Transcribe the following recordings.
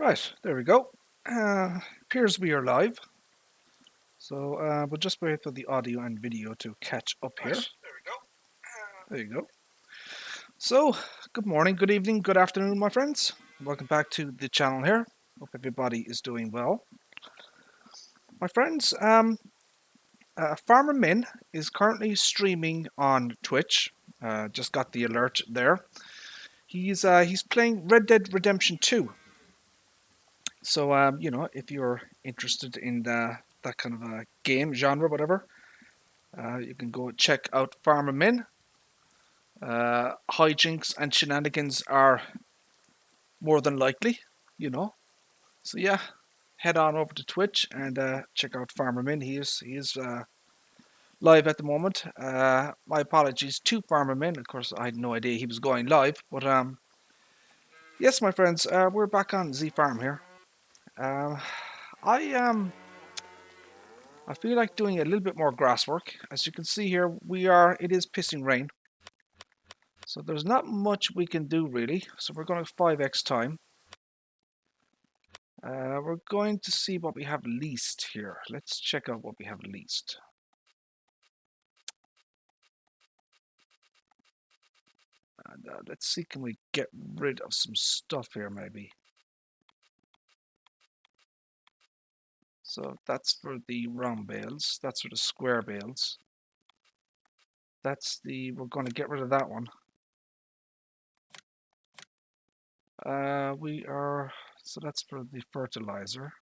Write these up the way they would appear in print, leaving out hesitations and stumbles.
Right, there we go. Appears we are live. So we'll just wait for the audio and video to catch up here. Right, there we go. There you go. So, good morning, good evening, good afternoon, my friends. Welcome back to the channel here. Hope everybody is doing well. My friends, Farmer Min is currently streaming on Twitch. Just got the alert there. He's playing Red Dead Redemption 2. So, you know, if you're interested in that kind of a game genre, whatever, you can go check out Farmer Min. Hijinks and shenanigans are more than likely, you know. So yeah, head on over to Twitch and check out Farmer Min. He is live at the moment. My apologies to Farmer Min. Of course, I had no idea he was going live, but yes, my friends, we're back on Z Farm here. I feel like doing a little bit more grass work. As you can see here, it is pissing rain. So there's not much we can do really. So we're going to 5x time. We're going to see what we have leased here. Let's check out what we have leased. And let's see, can we get rid of some stuff here maybe? So that's for the round bales. That's for the square bales. We're going to get rid of that one. So that's for the fertilizer.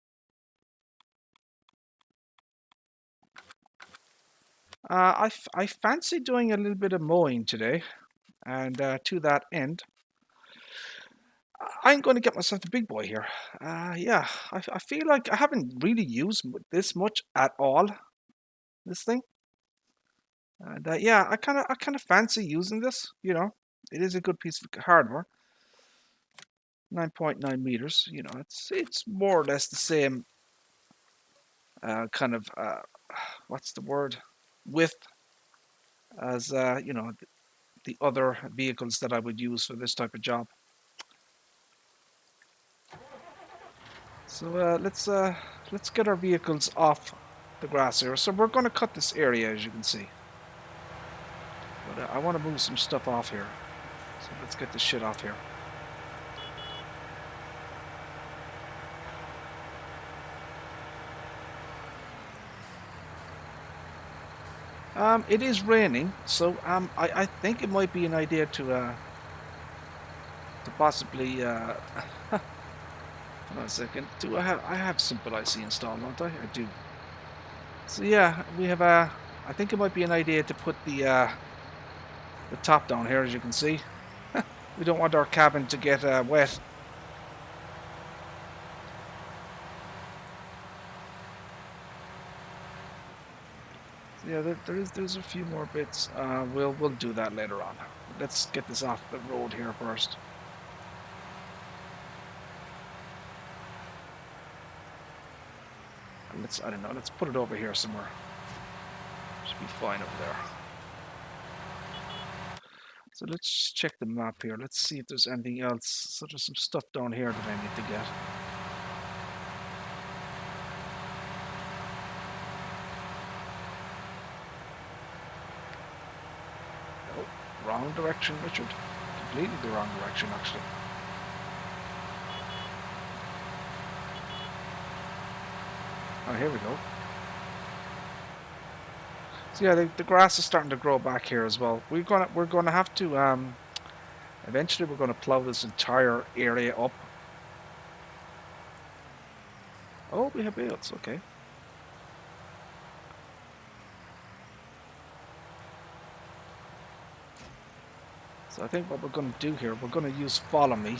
I fancy doing a little bit of mowing today. And to that end, I'm going to get myself a big boy here. Yeah, I feel like I haven't really used this much at all, this thing. And yeah, I kind of fancy using this, you know. It is a good piece of hardware. 9.9 meters, you know, it's more or less the same kind of what's the word, width as you know, the other vehicles that I would use for this type of job. So let's get our vehicles off the grass here. So we're going to cut this area, as you can see. But I want to move some stuff off here. So let's get this shit off here. It is raining, so I think it might be an idea to possibly hold on a second. I have Simple IC installed, don't I? I do. So yeah, we have I think it might be an idea to put the top down here, as you can see. We don't want our cabin to get wet. So yeah, there's a few more bits. We'll do that later on. Let's get this off the road here first. And I don't know, let's put it over here somewhere. Should be fine over there. So let's check the map here. Let's see if there's anything else. So there's some stuff down here that I need to get. Oh, wrong direction, Richard. Completely the wrong direction, actually. Oh, here we go. So yeah, the grass is starting to grow back here as well. We're gonna have to eventually we're gonna plow this entire area up. Oh, we have bales, okay. So I think what we're gonna do here, we're gonna use follow me.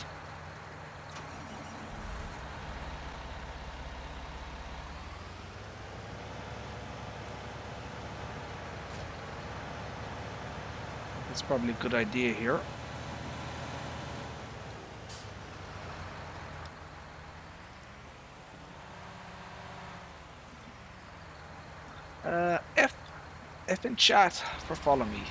It's probably a good idea here. F in chat for follow me.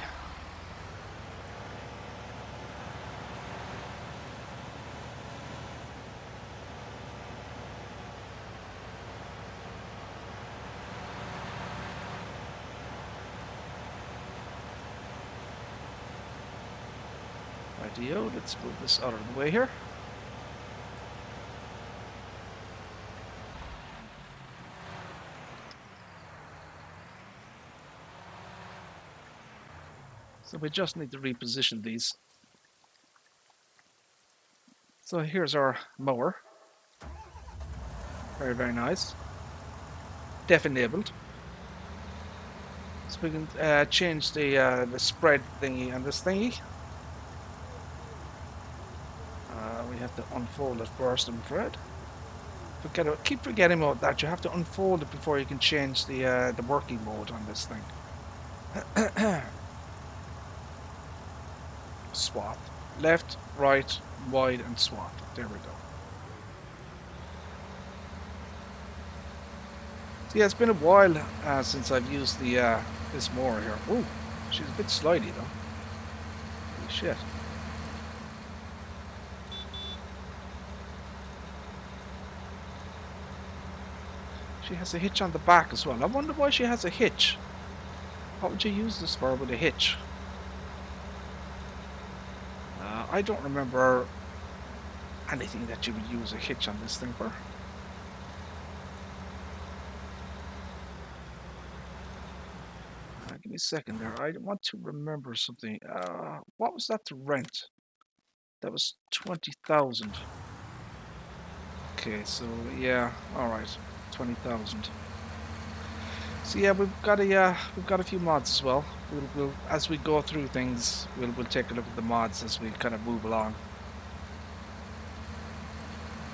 Rightio, let's move this out of the way here. So we just need to reposition these. So here's our mower. Very, very nice. Def enabled. So we can change the spread thingy on this thingy. We have to unfold it first, I'm afraid. Keep forgetting about that. You have to unfold it before you can change the working mode on this thing. Swath. Left, right, wide, and swath. There we go. So yeah, it's been a while since I've used the this mower here. Ooh, she's a bit slidey though. Holy shit. She has a hitch on the back as well. I wonder why she has a hitch. What would you use this for with a hitch? I don't remember anything that you would use a hitch on this thing for. Give me a second there. I want to remember something. What was that to rent? That was 20,000. Okay, so yeah, all right, 20,000. So yeah, we've got a few mods as well. We'll as we go through things, we'll take a look at the mods as we kind of move along.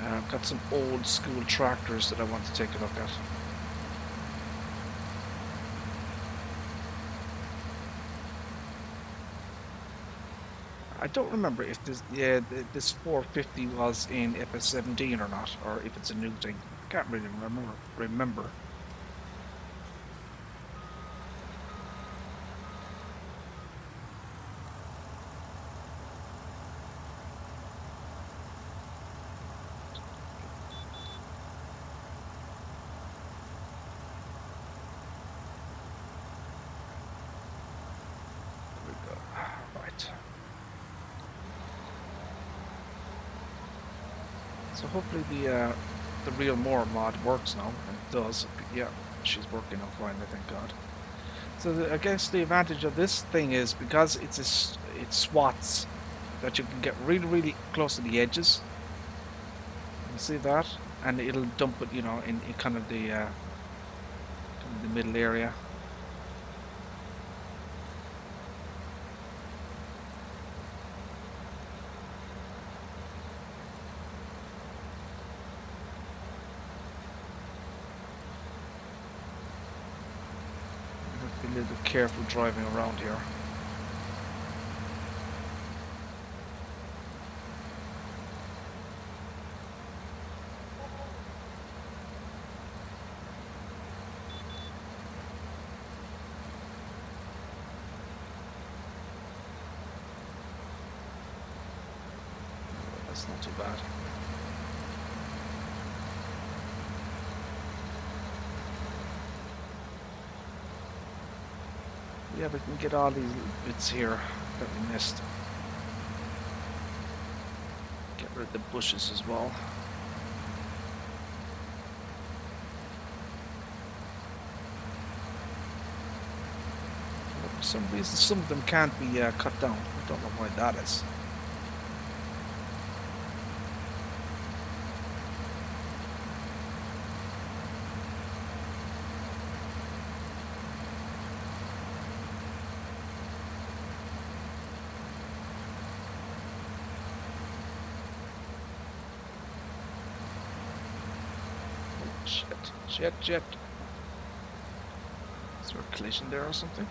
I've got some old school tractors that I want to take a look at. I don't remember if this 450 was in FS17 or not, or if it's a new thing. I can't really remember. So hopefully the real mower mod works now, and it does. Yeah, she's working out fine, thank God. So I guess the advantage of this thing is because it swats that you can get really, really close to the edges. You see that, and it'll dump it, you know, in kind of the middle area. Be a little bit careful driving around here. That's not too bad. Yeah, we can get all these little bits here that we missed. Get rid of the bushes as well. For some reason, some of them can't be cut down. I don't know why that is. Shit. Is there a collision there or something?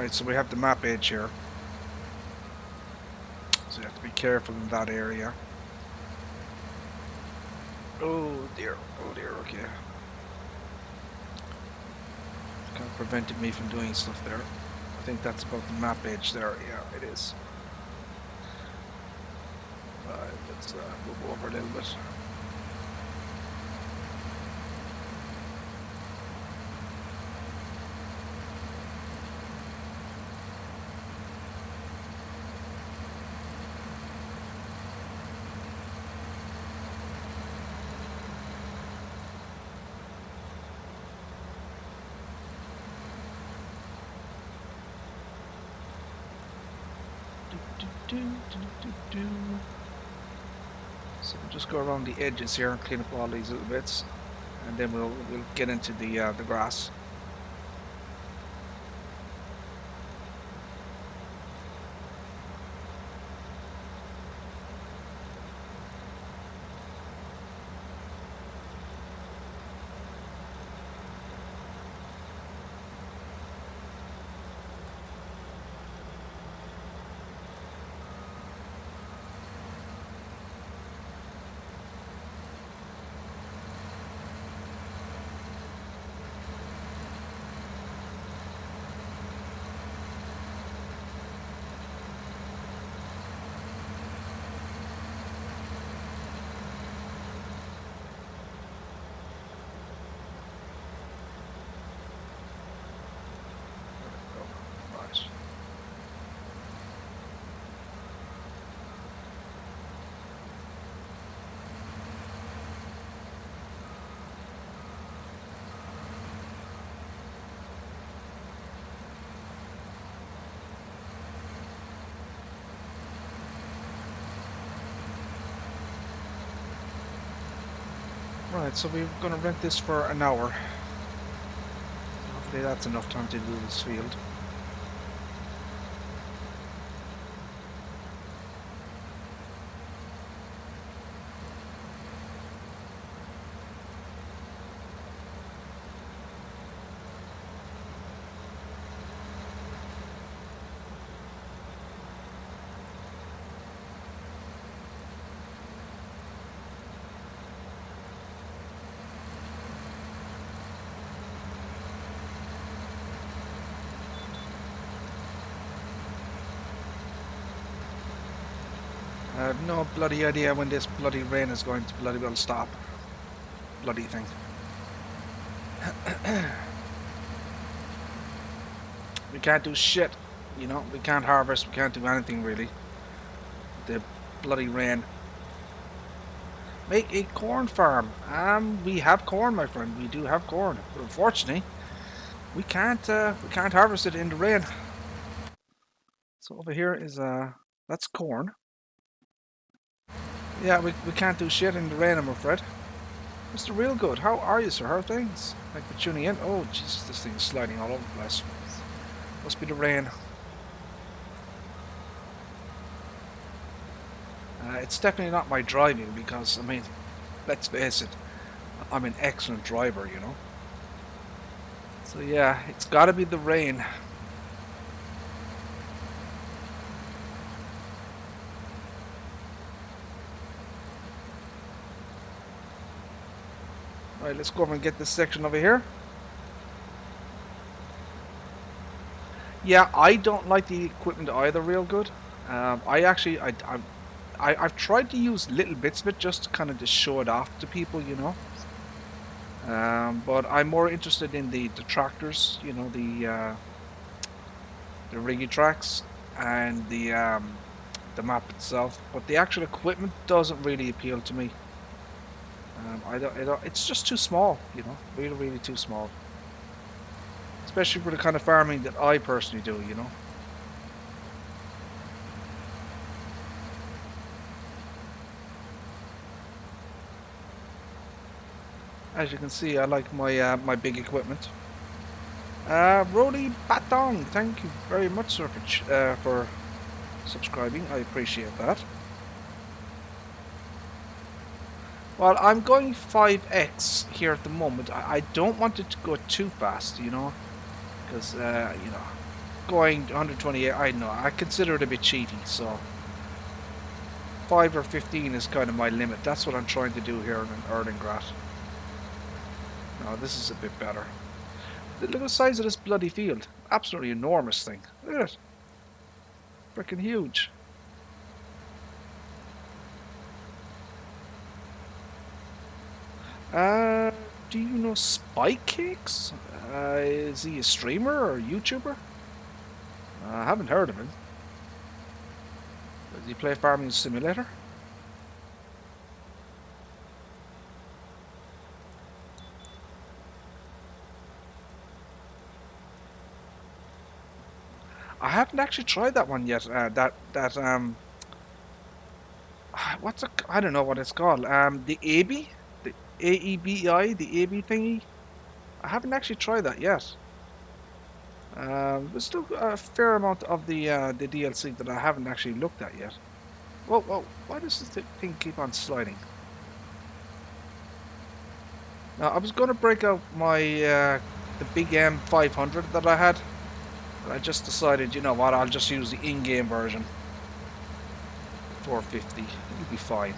Right, so we have the map edge here. So you have to be careful in that area. Oh dear, okay. Kind of prevented me from doing stuff there. I think that's about the map edge there. Yeah, it is. Right, let's move over a little bit. So we'll just go around the edges here and clean up all these little bits, and then we'll get into the grass. Right, so we're going to rent this for an hour. Hopefully that's enough time to do this field. I have no bloody idea when this bloody rain is going to bloody well stop. Bloody thing. We can't do shit, you know, we can't harvest, we can't do anything really. The bloody rain. Make a corn farm. We have corn, my friend, we do have corn. But unfortunately, we can't harvest it in the rain. So over here is, that's corn. Yeah, we can't do shit in the rain, I'm afraid. Mr. Real Good, how are you, sir? How are things? Thank you for tuning in. Oh, Jesus, this thing is sliding all over the place. Must be the rain. It's definitely not my driving because, I mean, let's face it, I'm an excellent driver, you know. So yeah, it's gotta be the rain. Alright, let's go over and get this section over here. Yeah, I don't like the equipment either real good. I've tried to use little bits of it just to kind of just show it off to people, you know. But I'm more interested in the tractors, you know, the riggy tracks and the map itself. But the actual equipment doesn't really appeal to me. I don't. It's just too small, you know, really too small. Especially for the kind of farming that I personally do, you know. As you can see, I like my my big equipment. Rody Batong, thank you very much, sir, for subscribing. I appreciate that. Well, I'm going 5x here at the moment. I don't want it to go too fast, you know, because you know, going 128. I know, I consider it a bit cheaty, so 5 or 15 is kind of my limit. That's what I'm trying to do here in Erlengrat. No, this is a bit better. Look at the size of this bloody field. Absolutely enormous thing. Look at it. Freaking huge. Do you know Spike Cakes? Is he a streamer or a YouTuber? I haven't heard of him. Does he play Farming Simulator? I haven't actually tried that one yet. What's it? I don't know what it's called. The ABI, the AEBI, the ABI thingy. I haven't actually tried that yet. There's still a fair amount of the DLC that I haven't actually looked at yet. Whoa, whoa! Why does this thing keep on sliding? Now I was going to break out my the big M500 that I had. I just decided, you know what, I'll just use the in-game version. 450, it'll be fine.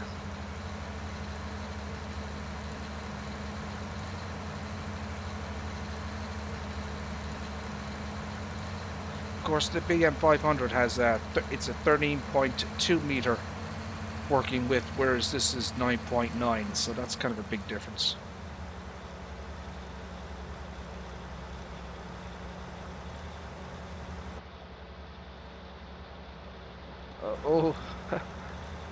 Of course, the big M500 has it's a 13.2 meter working width, whereas this is 9.9, so that's kind of a big difference. Oh,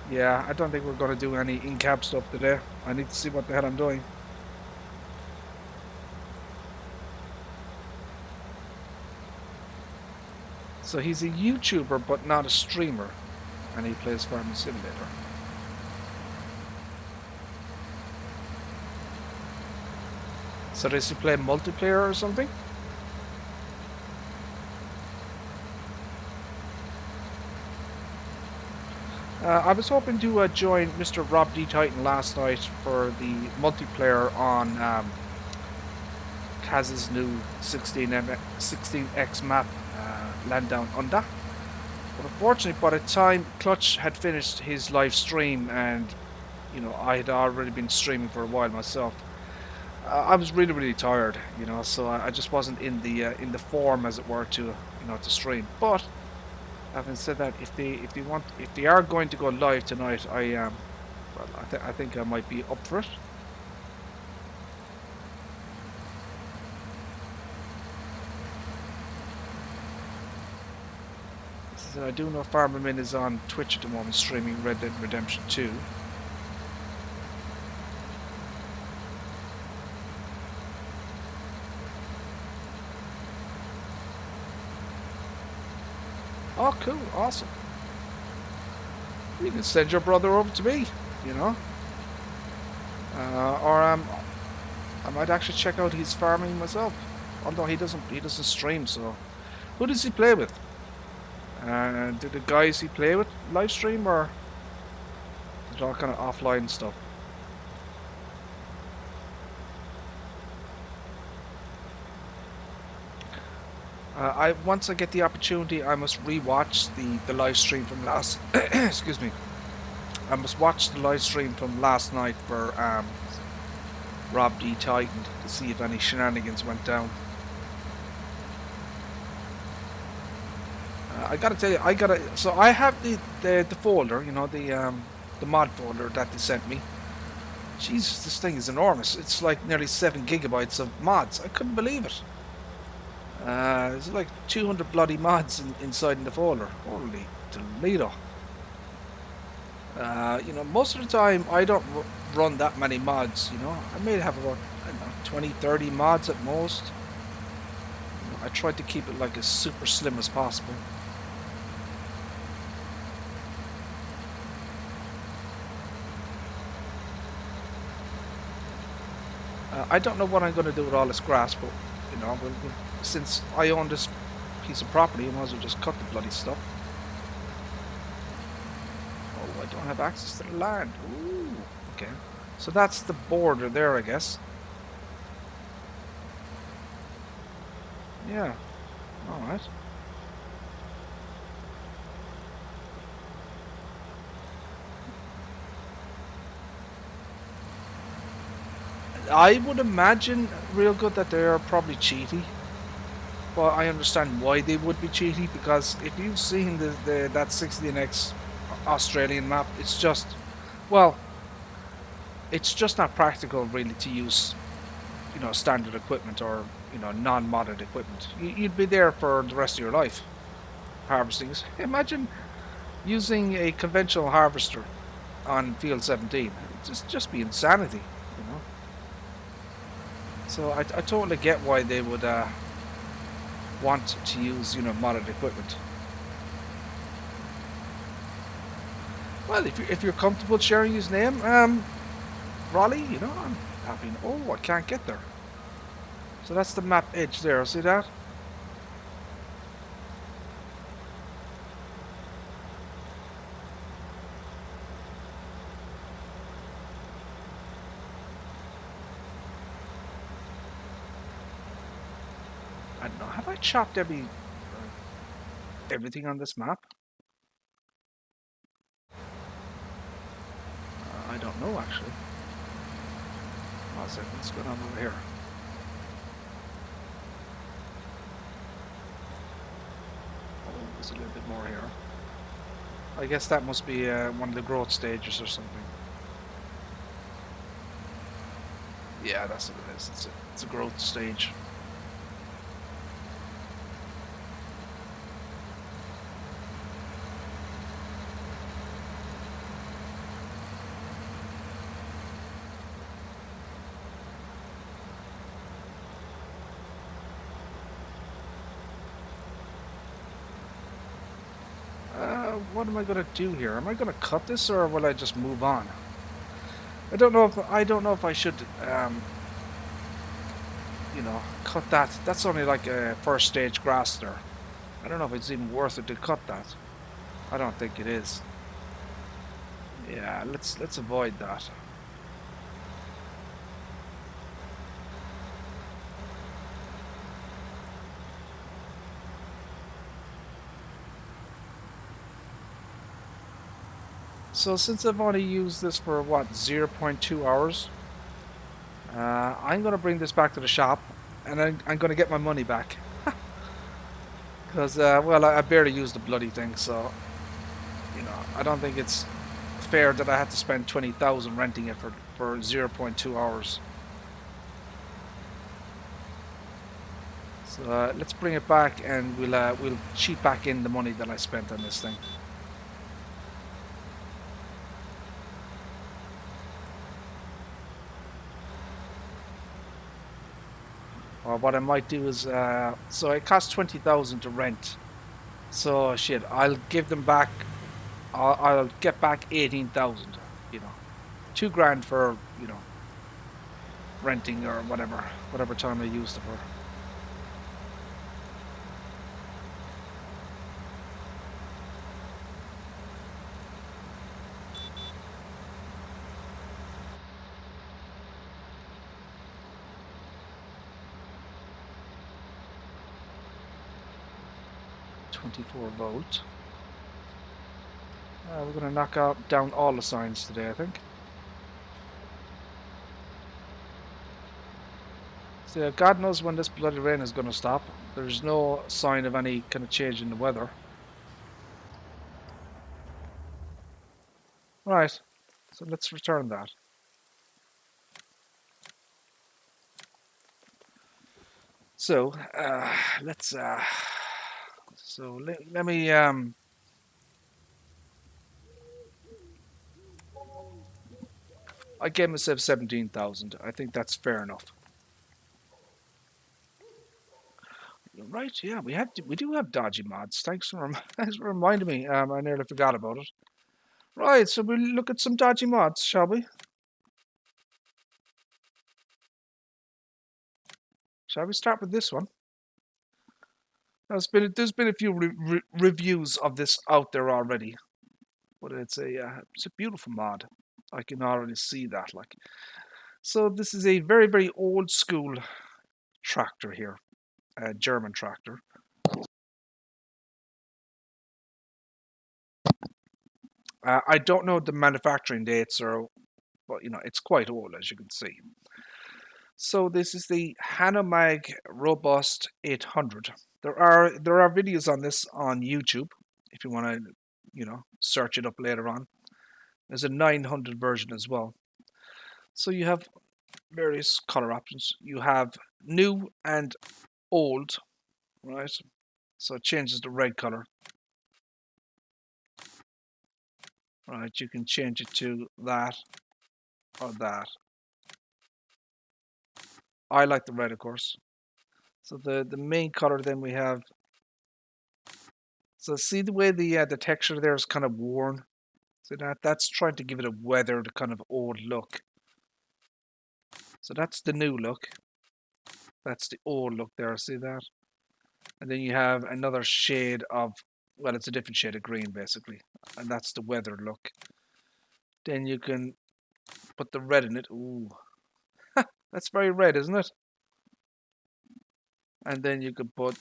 yeah, I don't think we're going to do any in-cab stuff today. I need to see what the hell I'm doing. So he's a YouTuber, but not a streamer, and he plays Farming Simulator. So does he play multiplayer or something? I was hoping to join Mr. Rob D. Titan last night for the multiplayer on Kaz's new 16x map, Land Down Under. But unfortunately, by the time Clutch had finished his live stream, and you know, I had already been streaming for a while myself, I was really tired, you know, so I just wasn't in the form, as it were, to to stream. But having said that, if they are going to go live tonight, I think I might be up for it. I do know Farmerman is on Twitch at the moment streaming Red Dead Redemption 2. Oh, cool, awesome. You can send your brother over to me, you know. Or I might actually check out his farming myself. Although he doesn't stream, so who does he play with? Do the guys he play with live stream, or is it all kind of offline stuff? Once I get the opportunity, I must rewatch the live stream from last. Excuse me. I must watch the live stream from last night for Rob D. Titan to see if any shenanigans went down. I gotta tell you, so I have the folder, you know, the mod folder that they sent me. Jesus, this thing is enormous. It's like nearly 7 gigabytes of mods. I couldn't believe it. There's like 200 bloody mods inside in the folder. Holy Toledo. You know, most of the time I don't run that many mods, you know. I may have about, I don't know, 20, 30 mods at most. You know, I tried to keep it like as super slim as possible. I don't know what I'm going to do with all this grass, but, you know, since I own this piece of property, I might as well just cut the bloody stuff. Oh, I don't have access to the land. Ooh, okay. So that's the border there, I guess. Yeah. Alright. I would imagine real good that they are probably cheaty. But I understand why they would be cheaty, because if you've seen that 16x Australian map, it's just, well, it's just not practical really to use, standard equipment or, non-modded equipment. You'd be there for the rest of your life harvesting. Imagine using a conventional harvester on field 17. Just be insanity, you know. So I totally get why they would want to use, modded equipment. Well, if you're comfortable sharing his name, Raleigh, I'm happy. Oh, I can't get there. So that's the map edge there. See that? I don't know. Have I chopped everything on this map? I don't know actually. One second. What's going on over here? Oh, there's a little bit more here. I guess that must be one of the growth stages or something. Yeah, that's what it is. It's a growth stage. What am I gonna do here? Am I gonna cut this, or will I just move on? I don't know if I should, cut that. That's only like a first stage grass there. I don't know if it's even worth it to cut that. I don't think it is. Yeah, let's avoid that. So since I've only used this for what, 0.2 hours, I'm gonna bring this back to the shop, and I'm gonna get my money back. Because well, I barely used the bloody thing, so I don't think it's fair that I had to spend 20,000 renting it for 0.2 hours. So let's bring it back, and we'll cheat back in the money that I spent on this thing. Or what I might do is, so it costs 20,000 to rent. So shit, I'll give them back. I'll get back 18,000. 2 grand for renting or whatever time I used it for. $24 volt. We're gonna knock out down all the signs today, I think. So God knows when this bloody rain is gonna stop. There's no sign of any kind of change in the weather. Right. So let's return that. So let's. So let me. I gave myself 17,000. I think that's fair enough. Right? Yeah, we do have dodgy mods. Thanks for reminding me. I nearly forgot about it. Right. So we'll look at some dodgy mods, shall we? Shall we start with this one? There's been a few reviews of this out there already, but it's a beautiful mod. I can already see that. Like, so this is a very very old school tractor here, a German tractor. I don't know the manufacturing dates, but it's quite old, as you can see. So this is the Hanomag Robust 800. There are videos on this on YouTube if you want to, search it up later on. There's a 900 version as well. So you have various color options. You have new and old, right? So it changes the red color. Right, you can change it to that or that. I like the red, of course. So the main color then we have. So see the way the texture there is kind of worn. See that's trying to give it a weathered kind of old look. So that's the new look. That's the old look there. See that? And then you have another shade of, well, it's a different shade of green basically, and that's the weathered look. Then you can put the red in it. Ooh, that's very red, isn't it? And then you could put,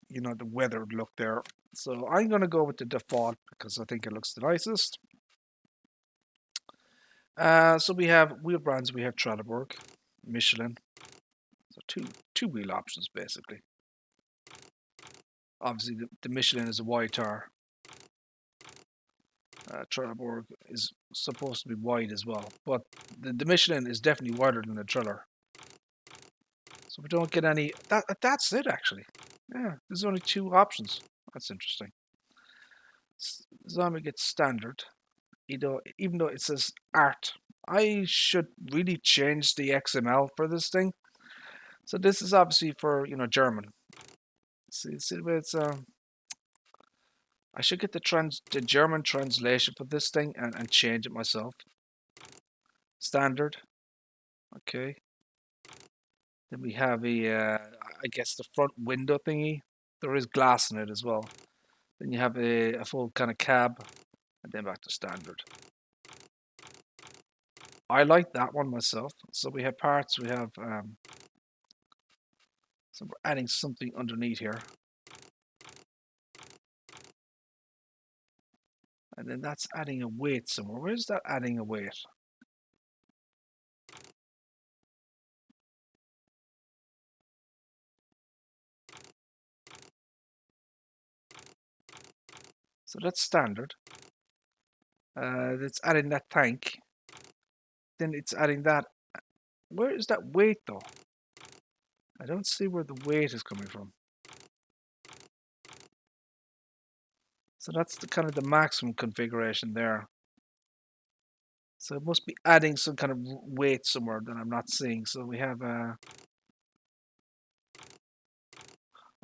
the weathered look there. So I'm going to go with the default because I think it looks the nicest. So we have wheel brands. We have Trelleborg, Michelin. So two wheel options basically. Obviously the Michelin is a wide tar. Trelleborg is supposed to be wide as well, but the Michelin is definitely wider than the Treller. So we don't get any. That's it actually. Yeah, there's only two options. That's interesting. Zombie gets standard. Even though it says art, I should really change the XML for this thing. So this is obviously for German. See where it's I should get the German translation for this thing and change it myself. Standard. Okay. Then we have I guess the front window thingy. There is glass in it as well. Then you have a full kind of cab, and then back to standard. I like that one myself. So we have parts. We have so we're adding something underneath here, and then that's adding a weight somewhere. Where is that adding a weight? So that's standard. It's adding that tank. Then it's adding that. Where is that weight though? I don't see where the weight is coming from. So that's the kind of the maximum configuration there. So it must be adding some kind of weight somewhere that I'm not seeing. So we have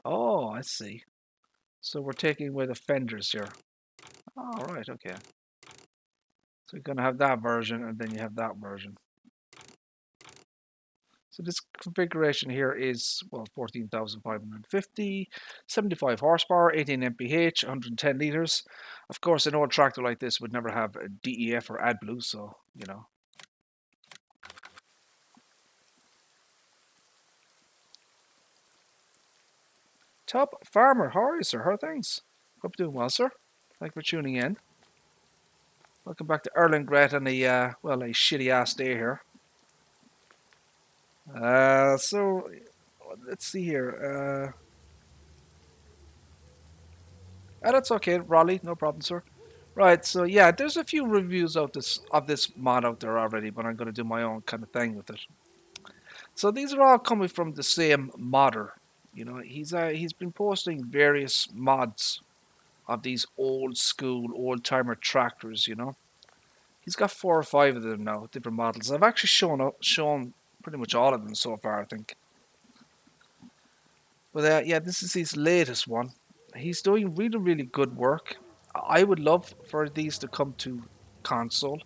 oh, I see. So we're taking away the fenders here. Oh, right, okay. So you're going to have that version, and then you have that version. So this configuration here is, well, 14,550, 75 horsepower, 18 mph, 110 liters. Of course, an old tractor like this would never have a DEF or AdBlue, so, Top Farmer, how are you, sir? How are things? Hope you're doing well, sir. Thank you for tuning in. Welcome back to Erlengrat on a, well, a shitty-ass day here. So, let's see here. That's okay, Raleigh, no problem, sir. Right, so yeah, there's a few reviews of this mod out there already, but I'm going to do my own kind of thing with it. So these are all coming from the same modder. He's been posting various mods of these old school, old timer tractors. He's got 4 or 5 of them now, different models. I've actually shown pretty much all of them so far, I think. But yeah, this is his latest one. He's doing really, really good work. I would love for these to come to console.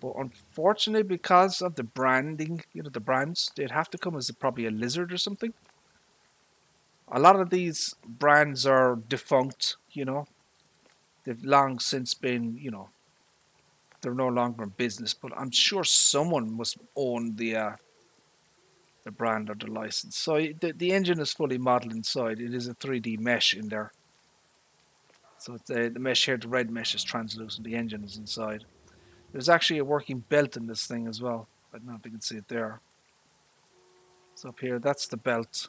But unfortunately, because of the branding, the brands, they'd have to come as probably a lizard or something. A lot of these brands are defunct, They've long since been, they're no longer in business. But I'm sure someone must own the brand or the license. So the engine is fully modeled inside. It is a 3D mesh in there. So it's the mesh here, the red mesh is translucent. The engine is inside. There's actually a working belt in this thing as well. I don't know if you can see it there. So up here, that's the belt.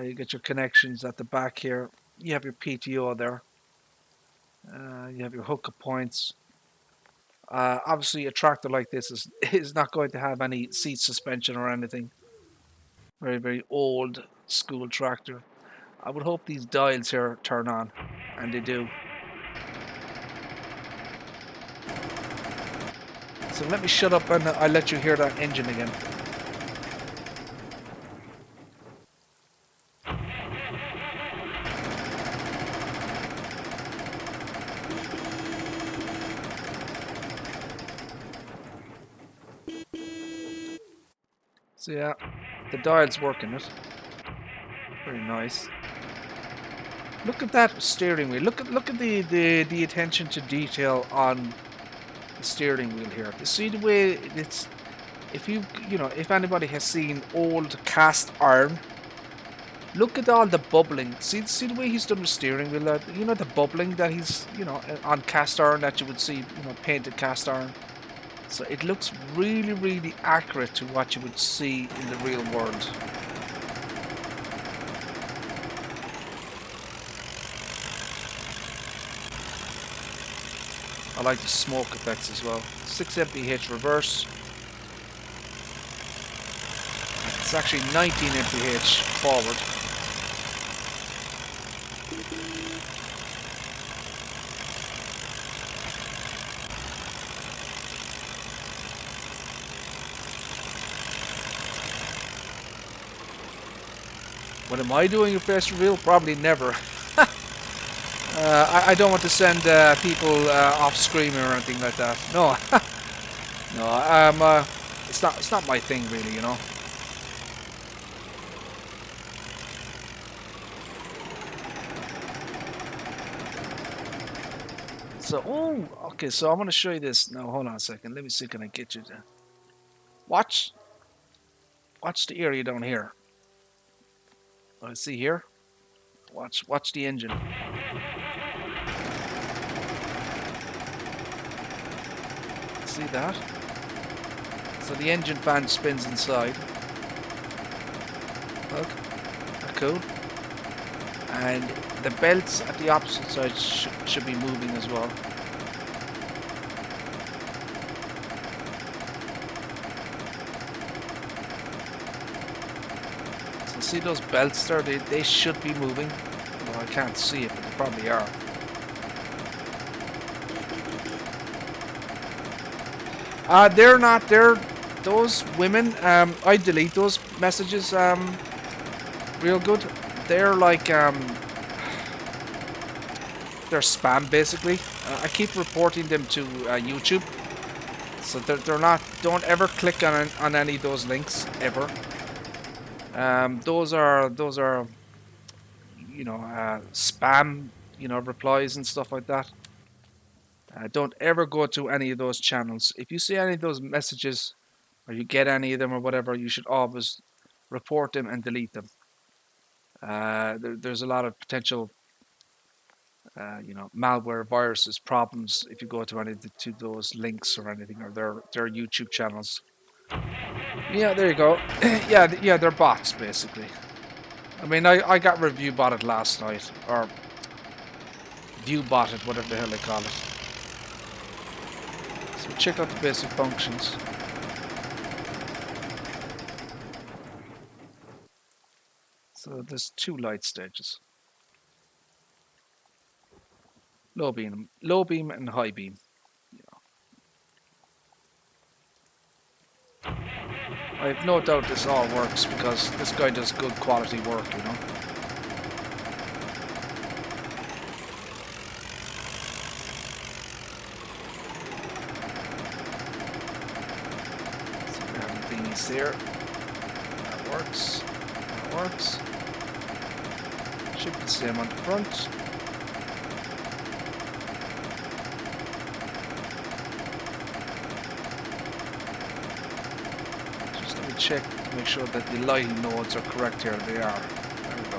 You get your connections at the back here. You have your PTO there. You have your hookup points. Obviously, a tractor like this is not going to have any seat suspension or anything. Very, very old school tractor. I would hope these dials here turn on, and they do. So let me shut up and I'll let you hear that engine again. So yeah, the dial's working it. Very nice. Look at that steering wheel. Look at the attention to detail on the steering wheel here. You see the way it's, if if anybody has seen old cast iron, look at all the bubbling. See the way he's done the steering wheel. The bubbling that he's on cast iron that you would see, painted cast iron. So it looks really, really accurate to what you would see in the real world. I like the smoke effects as well. 6 mph reverse. It's actually 19 mph forward. What am I doing in face reveal? Probably never. I don't want to send people off screaming or anything like that. No, no. It's not my thing really, So, okay. So I'm going to show you this now. Hold on a second. Let me see. Can I get you to watch the area down here? See here. Watch the engine. See that? So the engine fan spins inside. Look, that's cool. And the belts at the opposite side should be moving as well. So see those belts there? They should be moving. Although I can't see it, but they probably are. They're not. Those women. I delete those messages. Real good. They're like they're spam basically. I keep reporting them to YouTube. So they're not. Don't ever click on any of those links ever. Those are spam replies and stuff like that. Don't ever go to any of those channels. If you see any of those messages, or you get any of them or whatever, you should always report them and delete them. There's a lot of potential, malware, viruses, problems if you go to any of those links or anything, or their YouTube channels. Yeah, there you go. yeah, they're bots basically. I mean, I got review botted last night, or view botted, whatever the hell they call it. So check out the basic functions. So there's 2 light stages. Low beam and high beam. I have no doubt this all works because this guy does good quality work, So we have the thingies there. That works. That works. Should be the same on the front. Just let me check to make sure that the lighting nodes are correct here. They are. There we go.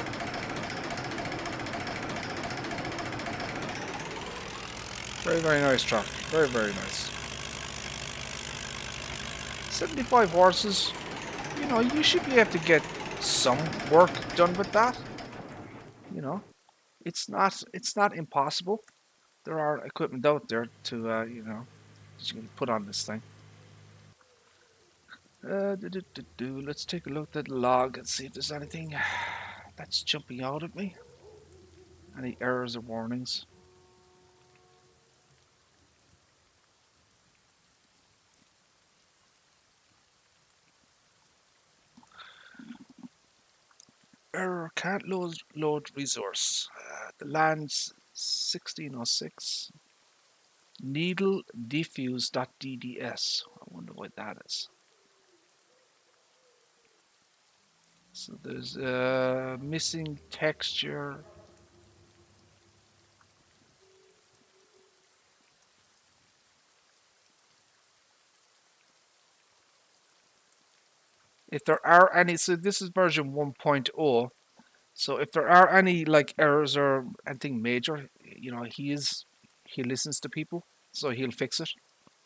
Very, very nice truck. Very, very nice. 75 horses, you know, you should be able to get some work done with that. You know, it's not impossible. There are equipment out there to you know, that you can put on this thing. Let's take a look at the log and see if there's anything that's jumping out at me. Any errors or warnings? Error, can't load resource. The land's 1606. Needle diffuse.dds. I wonder what that is. So there's missing texture. If there are any, so this is version 1.0. So if there are any like errors or anything major, you know, he listens to people, so he'll fix it.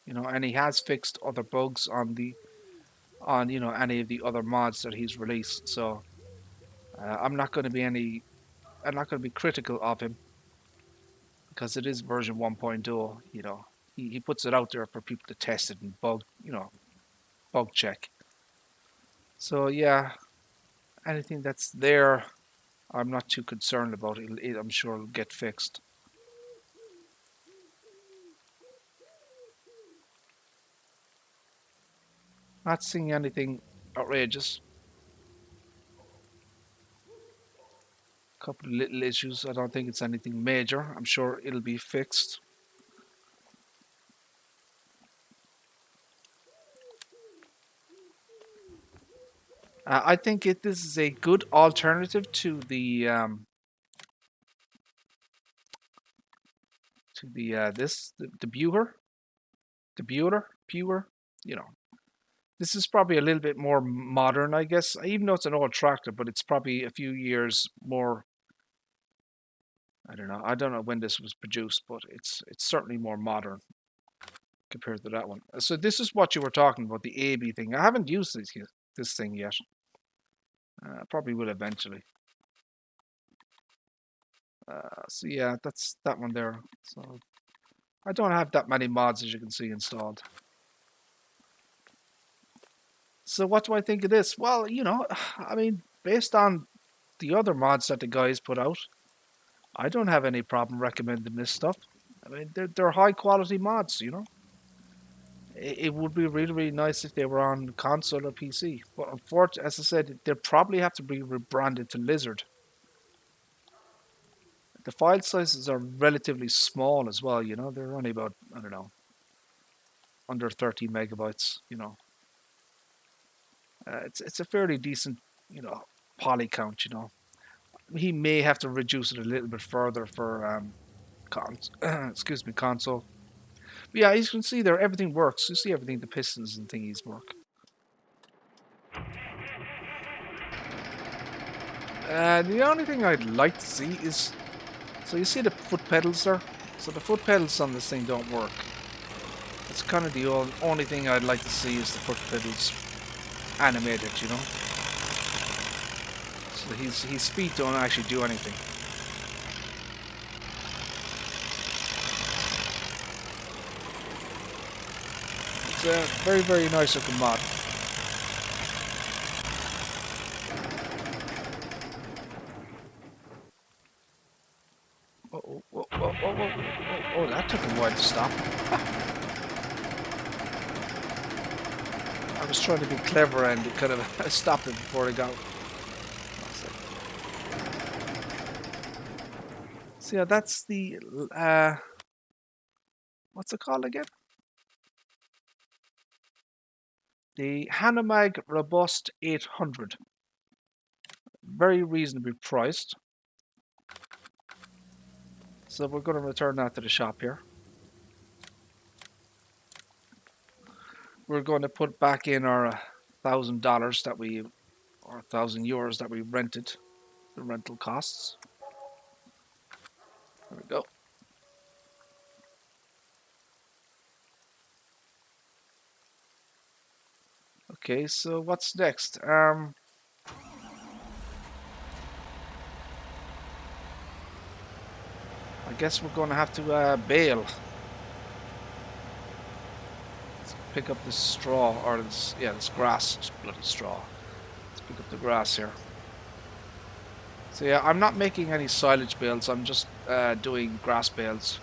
You know, and he has fixed other bugs on you know, any of the other mods that he's released. So I'm not going to be critical of him because it is version 1.0. You know, he puts it out there for people to test it and bug check. So yeah, anything that's there, I'm not too concerned about. I'm sure it'll get fixed. Not seeing anything outrageous. Couple of little issues. I don't think it's anything major. I'm sure it'll be fixed. I think this is a good alternative to the the Buer, Buer. You know, this is probably a little bit more modern, I guess. Even though it's an old tractor, but it's probably a few years more. I don't know. I don't know when this was produced, but it's certainly more modern compared to that one. So this is what you were talking about, the AB thing. I haven't used this thing yet. Probably will eventually. So yeah, that's that one there. So I don't have that many mods, as you can see, installed. So what do I think of this? Well, you know, I mean, based on the other mods that the guys put out, I don't have any problem recommending this stuff. I mean, they're high quality mods, you know. It would be really, really nice if they were on console or PC. But unfortunately, as I said, they'll probably have to be rebranded to Lizard. The file sizes are relatively small as well, you know. They're only about, I don't know, under 30 megabytes, you know. It's a fairly decent, you know, poly count, you know. He may have to reduce it a little bit further for excuse me, console. But yeah, as you can see there, everything works. You see everything, the pistons and thingies work. The only thing I'd like to see is, so you see the foot pedals there? So the foot pedals on this thing don't work. It's kind of the only thing I'd like to see is the foot pedals animated, you know? So his feet don't actually do anything. It's a very, very nice looking mod. Oh, that took a while to stop. I was trying to be clever and kind of stopped it before it got. So yeah, that's the what's it called again? The Hanomag Robust 800. Very reasonably priced. So we're going to return that to the shop here. We're going to put back in our $1,000 that we, or €1,000 that we rented, the rental costs. There we go. Okay, so what's next? I guess we're going to have to bale. Let's pick up this straw, or this, yeah, this grass. It's bloody straw. Let's pick up the grass here. So yeah, I'm not making any silage bales. I'm just doing grass bales.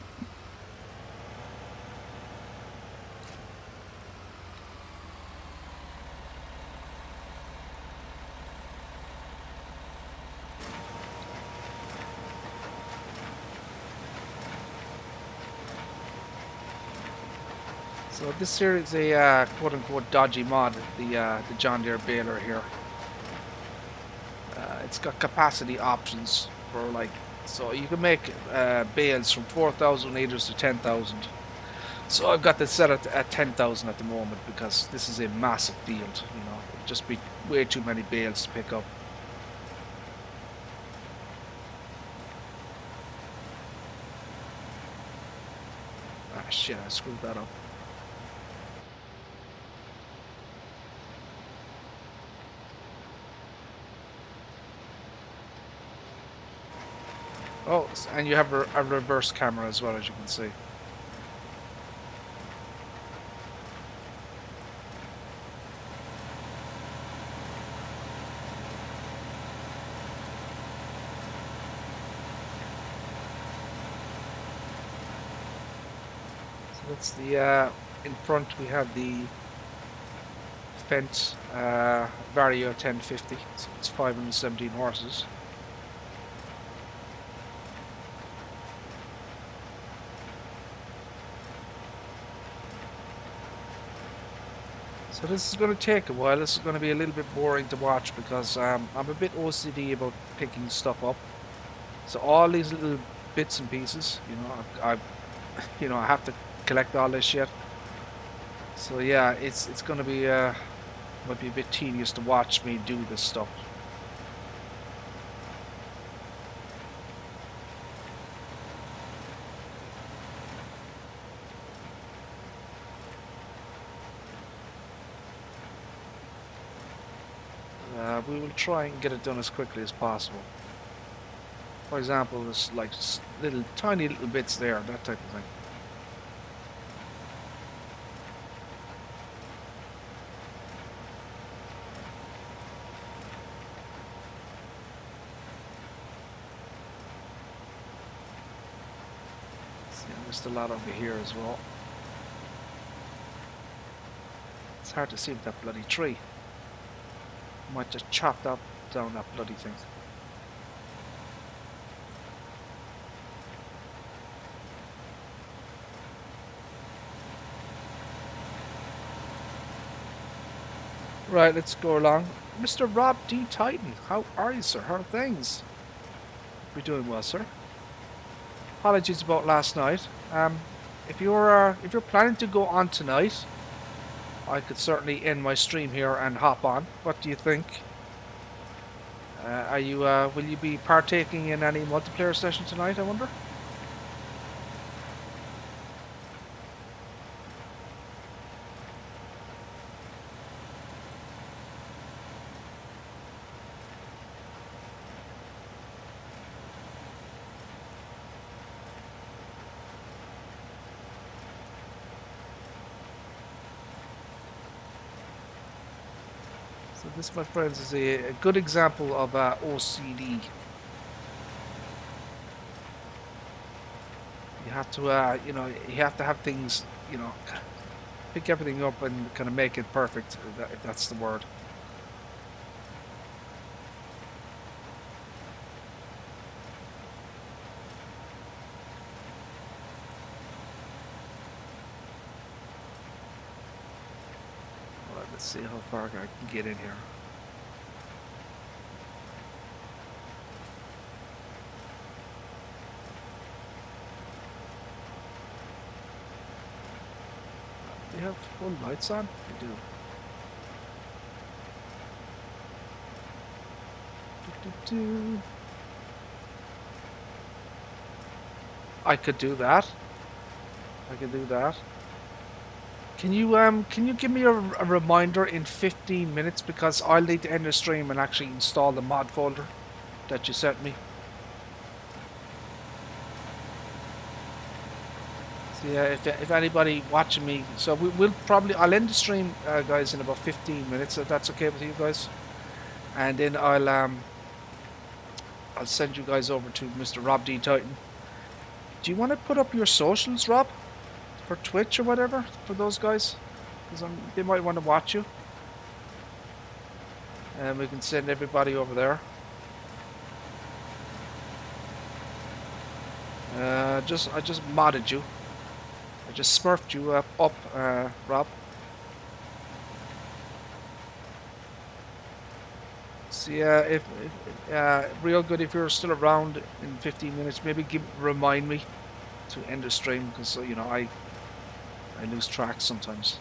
So this here is a quote-unquote dodgy mod, the John Deere baler here. It's got capacity options for like, so you can make bales from 4,000 liters to 10,000. So I've got this set at 10,000 at the moment because this is a massive field. You know, it'd just be way too many bales to pick up. Ah shit! I screwed that up. Oh, and you have a reverse camera as well, as you can see. So that's the in front we have the Fendt Vario 1050. So it's 517 horses. So this is going to take a while. This is going to be a little bit boring to watch because I'm a bit OCD about picking stuff up. So all these little bits and pieces, you know, I have to collect all this shit. So yeah, it's going to be might be a bit tedious to watch me do this stuff. We will try and get it done as quickly as possible. For example, there's like little tiny little bits there, that type of thing. See, I missed a lot over here as well. It's hard to see with that bloody tree. Might just chop down that bloody thing. Right, let's go along. Mr. Rob D. Titan, how are you, sir? How are things? We're doing well, sir. Apologies about last night. If you're planning to go on tonight, I could certainly end my stream here and hop on. What do you think? Will you be partaking in any multiplayer session tonight, I wonder? So this, my friends, is a good example of OCD. You have to, you have to have things, pick everything up and kind of make it perfect, if that's the word. Alright, let's see how far I can get in here. Do you have full lights on? You do. I could do that. I could do that. Can you give me a reminder in 15 minutes, because I'll need to end the stream and actually install the mod folder that you sent me. So yeah, if anybody watching me, so I'll end the stream, guys, in about 15 minutes, if that's okay with you guys, and then I'll send you guys over to Mr. Rob D Titan. Do you want to put up your socials, Rob, for Twitch or whatever, for those guys? Because they might want to watch you. And we can send everybody over there. I just modded you. I just smurfed you up, Rob. See, if real good, if you're still around in 15 minutes, maybe remind me to end the stream, because you know I lose track sometimes.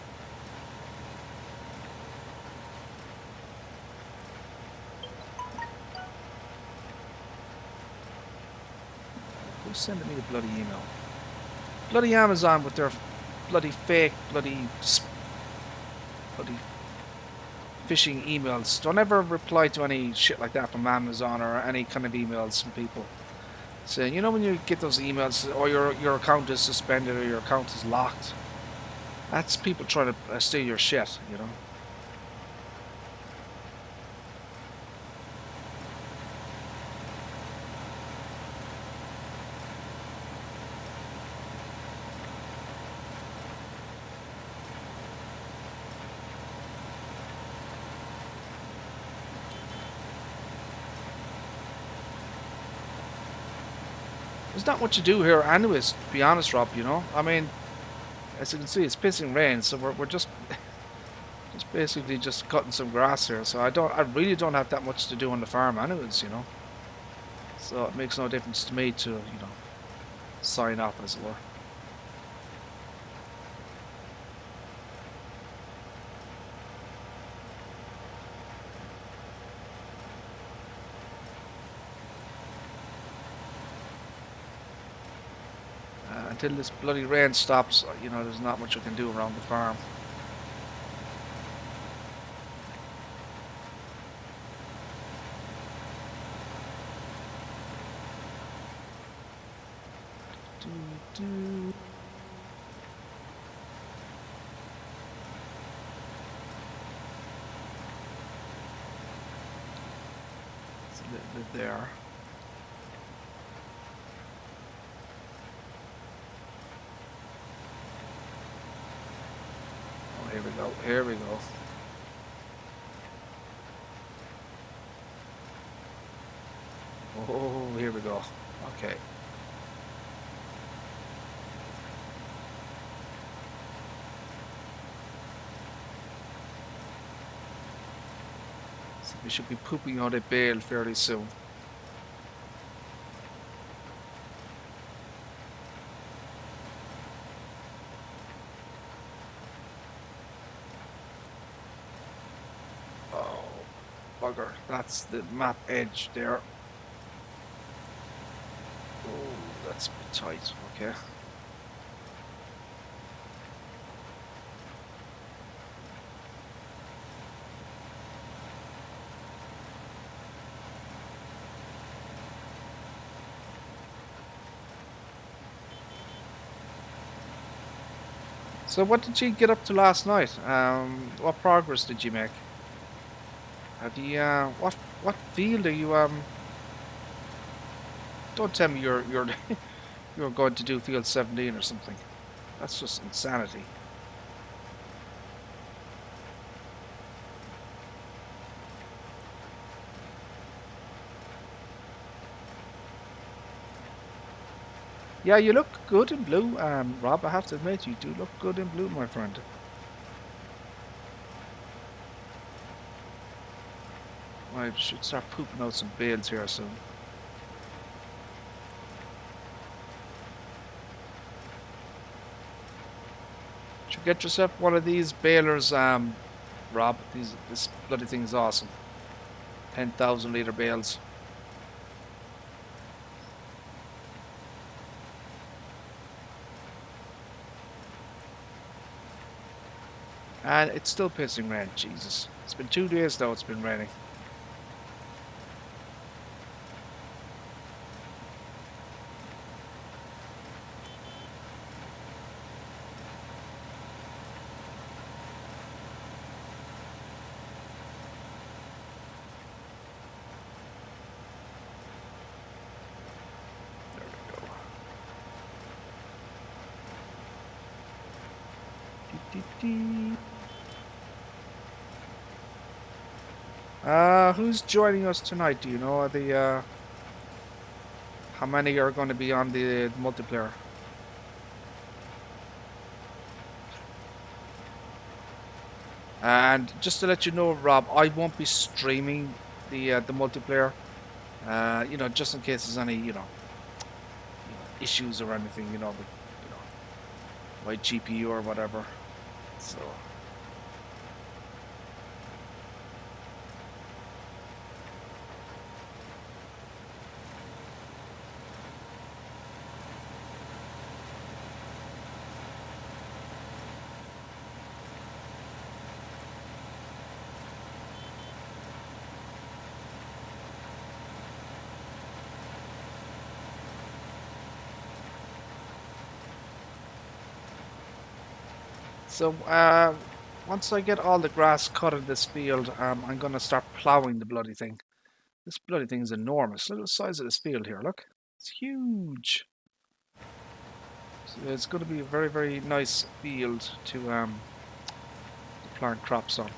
Who's sending me a bloody email? Bloody Amazon with their bloody fake bloody phishing emails. Don't ever reply to any shit like that from Amazon or any kind of emails from people saying, you know, when you get those emails, or your account is suspended or your account is locked. That's people trying to steal your shit, you know. There's not much to do here anyways, to be honest, Rob, you know. I mean, as you can see, it's pissing rain, so we're just basically just cutting some grass here. So I really don't have that much to do on the farm anyways, you know. So it makes no difference to me to, you know, sign off, as it were. Until this bloody rain stops, you know, there's not much I can do around the farm. It's a little bit there. Here we go, here we go. Oh, here we go. Okay. So we should be pooping out a bale fairly soon. Bugger, that's the map edge there. Oh, that's a bit tight, okay. So what did you get up to last night? What progress did you make? Have you, what field are you, don't tell me you're you're going to do field 17 or something. That's just insanity. Yeah, you look good in blue, Rob, I have to admit, you do look good in blue, my friend. I should start pooping out some bales here soon. Should get yourself one of these balers, Rob. This bloody thing is awesome. 10,000 litre bales. And it's still pissing rain. Jesus. It's been 2 days now it's been raining. There we go. Who's joining us tonight? Do you know how many are going to be on the multiplayer? And just to let you know, Rob, I won't be streaming the multiplayer. You know, just in case there's any issues or anything, with my GPU or whatever. So. So, once I get all the grass cut in this field, I'm going to start plowing the bloody thing. This bloody thing is enormous. Look at the size of this field here, look. It's huge. So it's going to be a very, very nice field to plant crops on.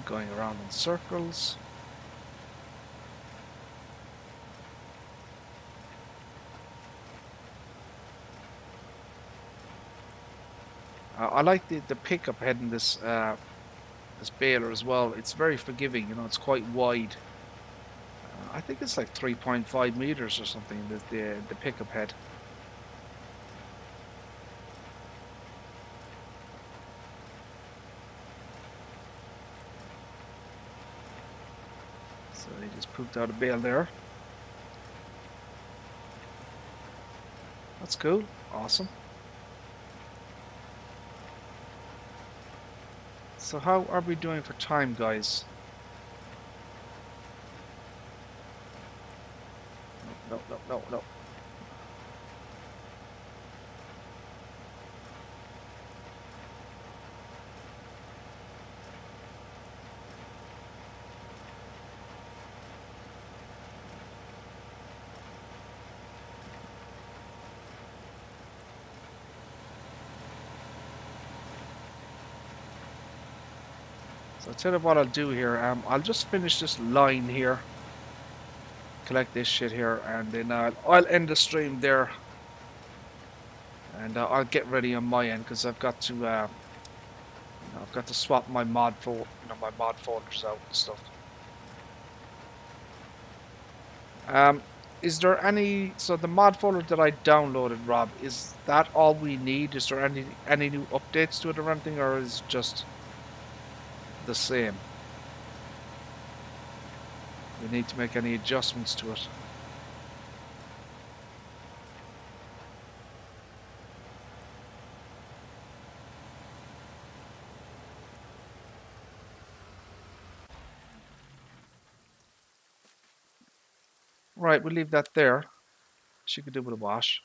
Going around in circles. I like the pickup head in this this baler as well. It's very forgiving, it's quite wide. I think it's like 3.5 meters or something, the pickup head. So they just pooped out a bale there. That's cool. Awesome. So how are we doing for time, guys? No. So I'll tell you what I'll do here. I'll just finish this line here, collect this shit here, and then I'll end the stream there, and I'll get ready on my end because I've got to swap my mod folders out and stuff. Is there any? So the mod folder that I downloaded, Rob, is that all we need? Is there any new updates to it or anything, or is it just the same? We need to make any adjustments to it. Right, we'll leave that there. She could do with a wash.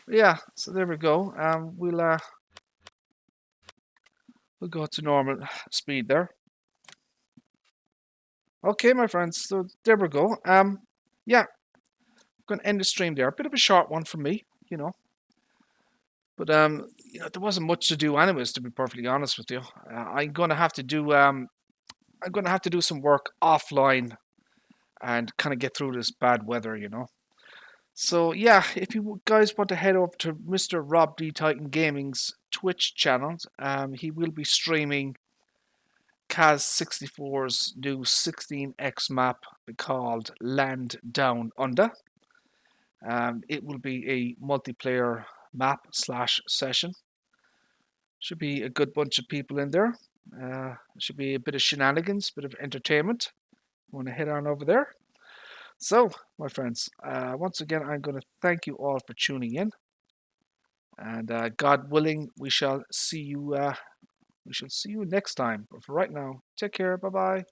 Yeah, so there we go. We'll go to normal speed there. Okay, my friends, so there we go. Yeah, I'm gonna end the stream there. A bit of a short one for me, but there wasn't much to do anyways, to be perfectly honest with you. I'm gonna have to do some work offline and kind of get through this bad weather, So yeah, if you guys want to head over to Mr. Rob D Titan Gaming's Twitch channel, he will be streaming Kaz64's new 16x map called Land Down Under. It will be a multiplayer map/session. Should be a good bunch of people in there. Should be a bit of shenanigans, bit of entertainment. Want to head on over there. So, my friends, once again, I'm going to thank you all for tuning in, and God willing, we shall see you. We shall see you next time. But for right now, take care. Bye bye.